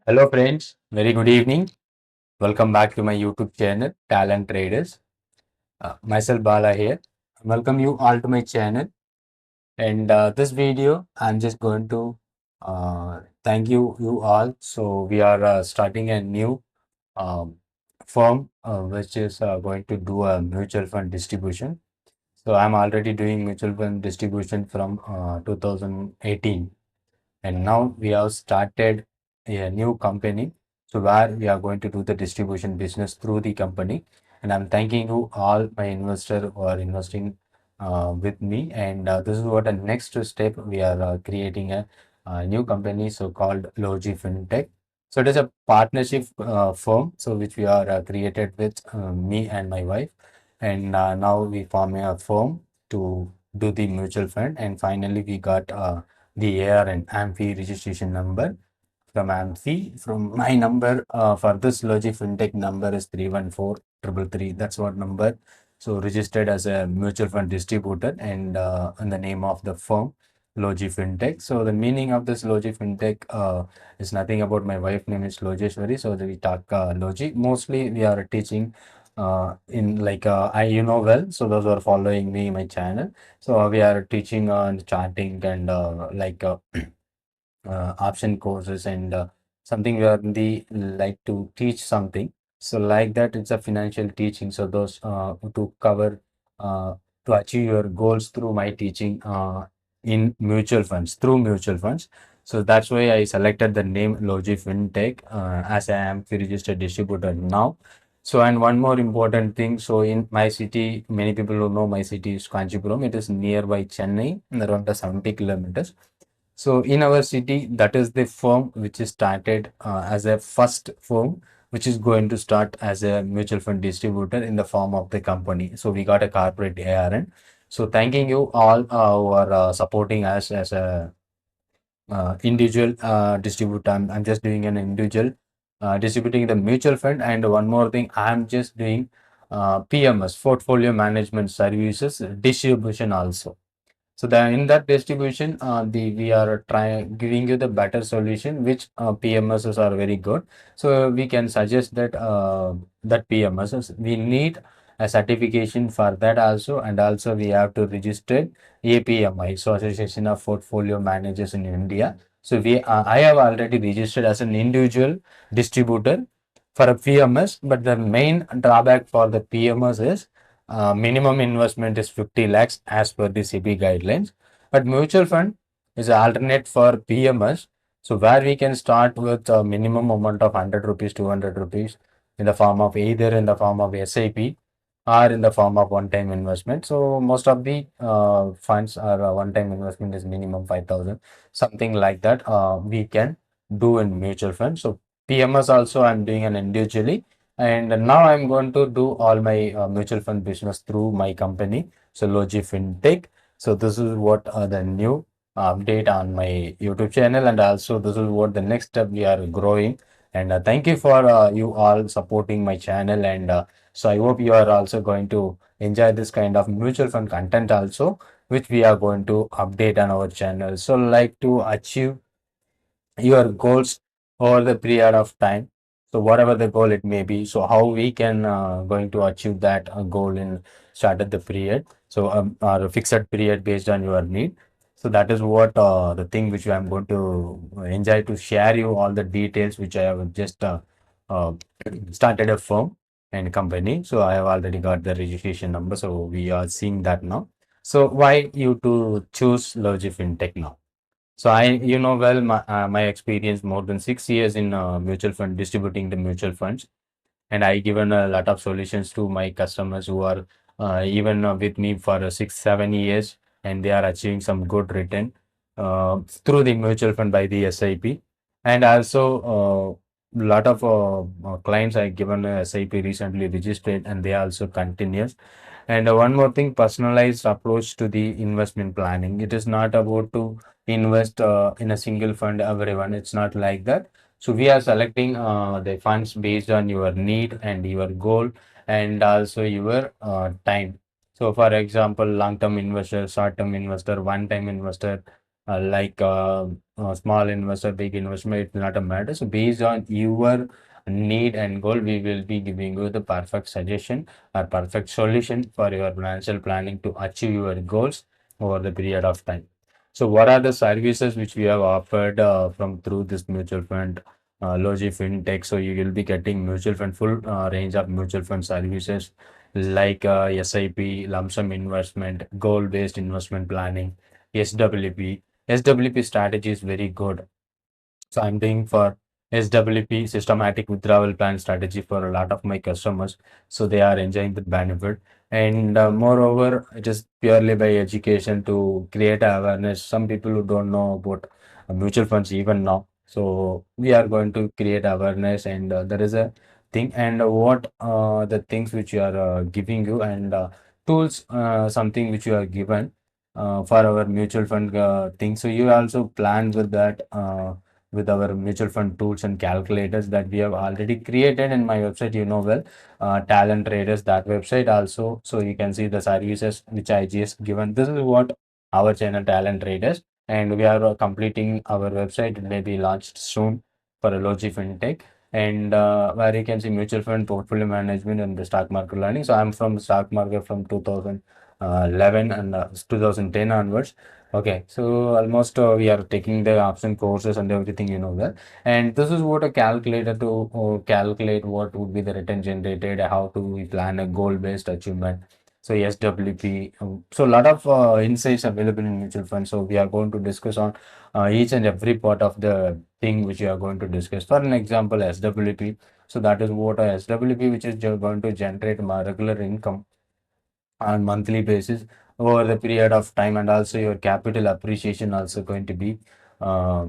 Hello friends, very good evening. Welcome back to my YouTube channel, Talent Traders. Myself Bala here. Welcome you all to my channel. And this video, I'm just going to thank you all. So we are starting a new um, firm which is going to do a mutual fund distribution. So I'm already doing mutual fund distribution from 2018. And now we have started a new company, so where we are going to do the distribution business through the company. And I'm thanking you all my investor who are investing with me. And this is what the next step we are creating a new company, so called Logi Fintech. So it is a partnership firm, so which we are created with me and my wife. And now we form a firm to do the mutual fund. And finally we got the AR and AMFI registration number from AMFI. From my number for this Logi Fintech number is 314333. That's what number. So registered as a mutual fund distributor and in the name of the firm Logi Fintech. So the meaning of this Logi Fintech is nothing about my wife name is Lojeshwari. So we talk Logi. Mostly we are teaching in like I well. So those who are following me my channel. So we are teaching on charting and option courses and something where they like to teach something. So like that, it's a financial teaching. So those to cover to achieve your goals through my teaching in mutual funds through mutual funds. So that's why I selected the name Logi Fintech as I am registered distributor now. So and one more important thing. So in my city, many people who know my city is Kanchipuram. It is nearby Chennai, around the 70 kilometers. So in our city, that is the firm which is started as a first firm, which is going to start as a mutual fund distributor in the form of the company. So we got a corporate ARN. So thanking you all who are supporting us as a individual distributor. I'm just doing an individual distributing the mutual fund. And one more thing, I'm just doing PMS, portfolio management services distribution also. So in that distribution, we are trying giving you the better solution, which PMSs are very good. So we can suggest that that PMSs we need a certification for that also, and also we have to register APMI, so Association of Portfolio Managers in India. So I have already registered as an individual distributor for a PMS, but the main drawback for the PMS is minimum investment is 50 lakhs as per the SEBI guidelines. But mutual fund is an alternate for PMS. So where we can start with a minimum amount of 100 rupees, 200 rupees in the form of either in the form of SIP or in the form of one-time investment. So most of the funds are one-time investment is minimum 5,000, something like that. We can do in mutual fund. So PMS also I'm doing an individually, and now I'm going to do all my mutual fund business through my company, so Logi Fintech. So this is what the new update on my YouTube channel, and also this is what the next step we are growing. And thank you for you all supporting my channel. And so I hope you are also going to enjoy this kind of mutual fund content also, which we are going to update on our channel. So like to achieve your goals over the period of time, so whatever the goal it may be, so how we can going to achieve that goal in started the period, so or a fixed period based on your need. So that is what the thing which I'm going to enjoy to share you all the details which I have just uh, started a firm and company. So I have already got the registration number, so we are seeing that now. So why you to choose Logi Fintech now? So my experience more than 6 years in mutual fund distributing the mutual funds, and I given a lot of solutions to my customers who are even with me for 6 7 years, and they are achieving some good return through the mutual fund by the SIP. And also lot of clients I given a SIP recently registered, and they also continuous. And one more thing, personalized approach to the investment planning. It is not about to invest in a single fund everyone. It's not like that. So we are selecting the funds based on your need and your goal, and also your time. So for example, long-term investor, short-term investor, one-time investor, small investor, big investment, it's not a matter. So based on your need and goal, we will be giving you the perfect suggestion or perfect solution for your financial planning to achieve your goals over the period of time. So what are the services which we have offered from through this mutual fund, Logi Fintech? So you will be getting mutual fund, full range of mutual fund services like SIP, lump sum investment, goal-based investment planning, SWP. SWP strategy is very good. So I'm doing for SWP, systematic withdrawal plan strategy, for a lot of my customers. So they are enjoying the benefit. And moreover, it is purely by education to create awareness. Some people who don't know about mutual funds even now. So we are going to create awareness, and there is a thing, and what the things which you are giving you, and tools, something which you are given for our mutual fund thing. So you also plan with that. With our mutual fund tools and calculators that we have already created in my website, you know well, talent traders, that website also. So you can see the services which I just given. This is what our channel, talent traders, and we are completing our website. It may be launched soon for a Logi Fintech, and where you can see mutual fund portfolio management and the stock market learning. So I'm from stock market from 2011 and 2010 onwards. Okay, so almost we are taking the option courses and everything, you know that. And this is what a calculator to calculate what would be the return generated, how to we plan a goal-based achievement. So SWP. So a lot of insights available in mutual funds. So we are going to discuss on each and every part of the thing which we are going to discuss. For an example, SWP. So that is what a SWP, which is going to generate my regular income on monthly basis over the period of time, and also your capital appreciation also going to be uh,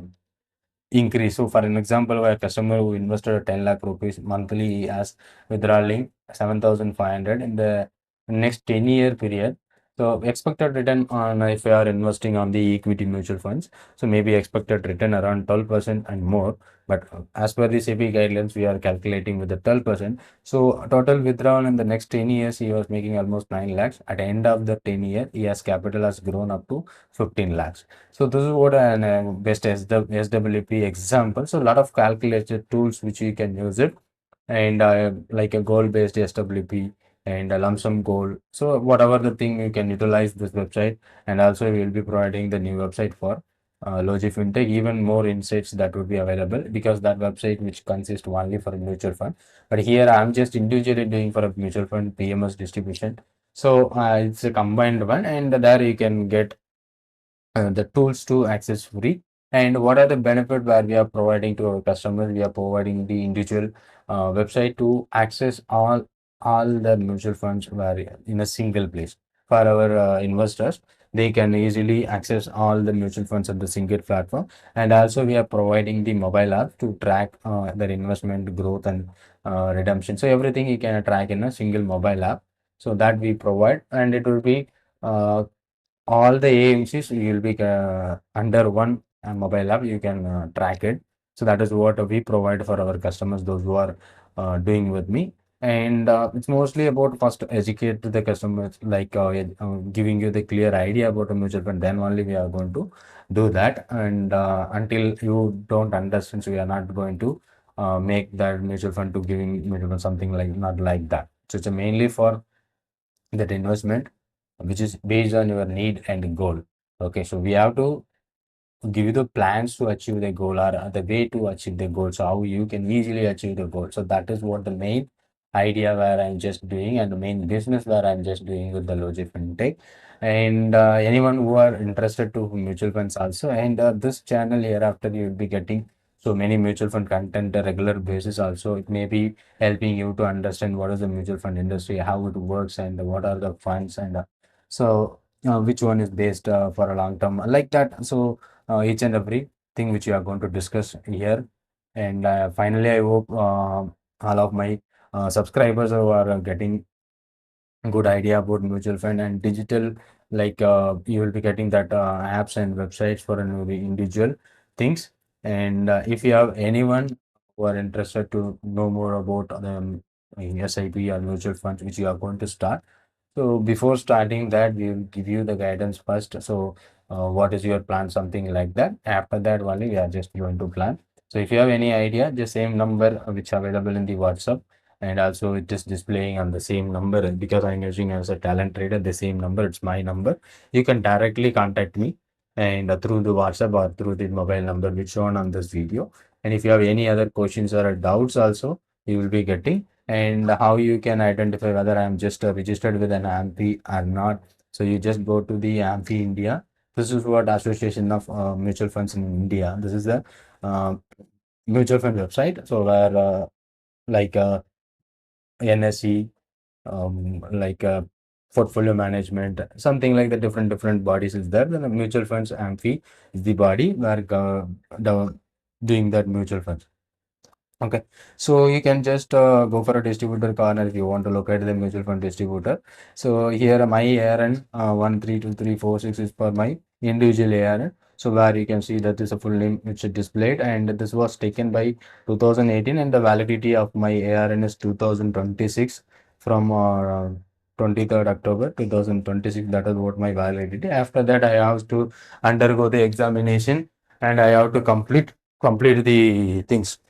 increase. So for an example, where a customer who invested 10 lakh rupees monthly, he has withdrawing 7,500 in the next 10-year period. So expected return on, if you are investing on the equity mutual funds, so maybe expected return around 12% and more. But as per the SEBI guidelines, we are calculating with the 12%. So total withdrawal in the next 10 years, he was making almost 9 lakhs. At the end of the 10 year, he has capital has grown up to 15 lakhs. So this is what an best as the SWP example. So a lot of calculated tools which you can use it, and like a goal based SWP and a lump sum goal. So whatever the thing, you can utilize this website, and also we will be providing the new website for Logi Fintech. Even more insights that would be available, because that website which consists only for a mutual fund. But here I'm just individually doing for a mutual fund PMS distribution. So it's a combined one, and there you can get the tools to access free. And what are the benefit where we are providing to our customers? We are providing the individual website to access all the mutual funds where in a single place. For our investors, they can easily access all the mutual funds on the single platform. And also we are providing the mobile app to track their investment growth and redemption. So everything you can track in a single mobile app. So that we provide, and it will be uh, all the AMCs you will be under one mobile app. You can track it. So that is what we provide for our customers, those who are doing with me. And it's mostly about first educate to the customers, like giving you the clear idea about a mutual fund. Then only we are going to do that. And until you don't understand, so we are not going to make that mutual fund to giving mutual fund something like not like that. So it's mainly for that investment which is based on your need and goal. Okay, so we have to give you the plans to achieve the goal, or the way to achieve the goal. So how you can easily achieve the goal. So that is what the main idea where I'm just doing, and the main business where I'm just doing with the Logi Fintech. And anyone who are interested to mutual funds also, and this channel hereafter you will be getting so many mutual fund content a regular basis also. It may be helping you to understand what is the mutual fund industry, how it works, and what are the funds, and so which one is based for a long term like that. So each and every thing which we are going to discuss here. And finally, I hope all of my subscribers who are getting good idea about mutual fund and digital, like you will be getting that apps and websites for an individual things. And if you have anyone who are interested to know more about the SIP or mutual funds which you are going to start, so before starting that, we will give you the guidance first. So what is your plan, something like that. After that only we are just going to plan. So if you have any idea, just same number which available in the WhatsApp, and also it is displaying on the same number because I'm using as a talent trader, the same number, it's my number. You can directly contact me and through the WhatsApp or through the mobile number which shown on this video. And if you have any other questions or doubts also, you will be getting. And how you can identify whether I'm just registered with an AMFI or not. So you just go to the AMFI India. This is what Association of Mutual Funds in India. This is the uh, mutual fund website. So where like NSE, like portfolio management, something like the different bodies is there. Then the mutual funds AMFI is the body where doing that mutual funds. Okay, so you can just go for a distributor corner if you want to locate the mutual fund distributor. So here my ARN 132346 is for my individual ARN. So where you can see that is a full name which is displayed, and this was taken by 2018, and the validity of my ARN is 2026 from 23rd October 2026. That is what my validity. After that, I have to undergo the examination and I have to complete the things.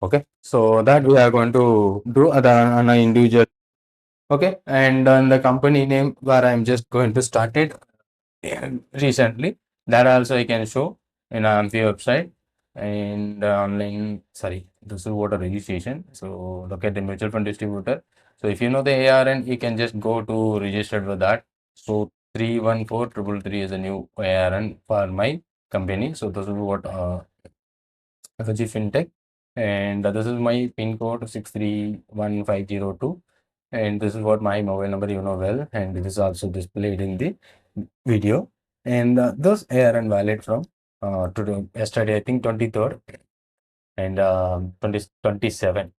Okay, so that we are going to do on an individual. Okay, and on the company name where I'm just going to start it recently, that also I can show in the website and online. Sorry, this is voter registration. So look at the mutual fund distributor. So if you know the ARN, you can just go to registered with that. So 314333 is a new ARN for my company. So this is what Logi Fintech, and this is my pin code 631502, and this is what my mobile number you know well, and this is also displayed in the video. And those ARN valid from today, yesterday, I think 23rd and 2027.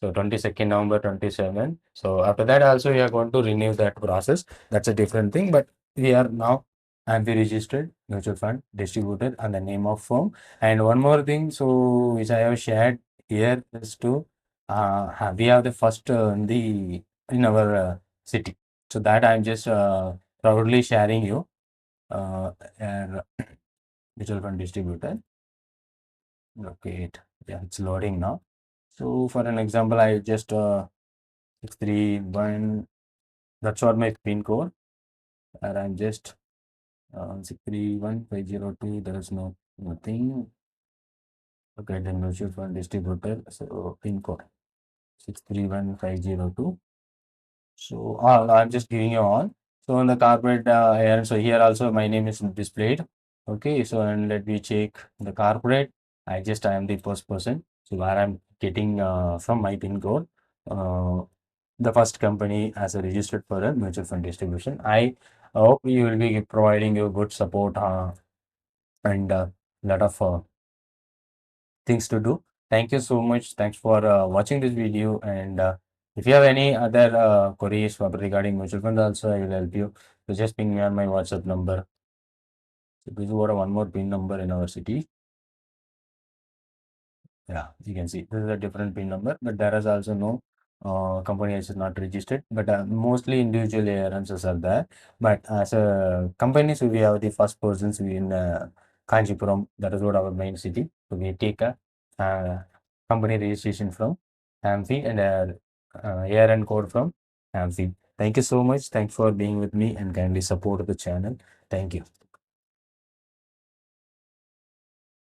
So 22nd November 27. So after that also we are going to renew that process. That's a different thing. But we are now AMFI registered mutual fund distributed and the name of firm. And one more thing, so which I have shared here is to we have the first in our city. So that I'm just proudly sharing you and mutual fund distributor. Okay, yeah, it's loading now. So for an example, I just 631, that's what my pin code, and I'm just 631502, there is nothing. Okay, then mutual fund distributor, so pin code 631502. So I'm just giving you all. So on the corporate here, so here also my name is displayed. Okay, so and let me check the corporate. I am the first person. So where I'm getting from my pin code, uh, the first company as a registered for a mutual fund distribution. I hope you will be providing you good support and lot of things to do. Thank you so much. Thanks for watching this video. And if you have any other queries regarding mutual fund, also I will help you. So just ping me on my WhatsApp number. So this is what one more pin number in our city. Yeah, you can see this is a different PIN number, but there is also no company is not registered. But mostly individual ARNs are there. But as a company, so we have the first persons in Kanchipuram. That is what our main city. So we take a company registration from AMFI and ARN code from AMFI. Thank you so much. Thanks for being with me and kindly support the channel. Thank you.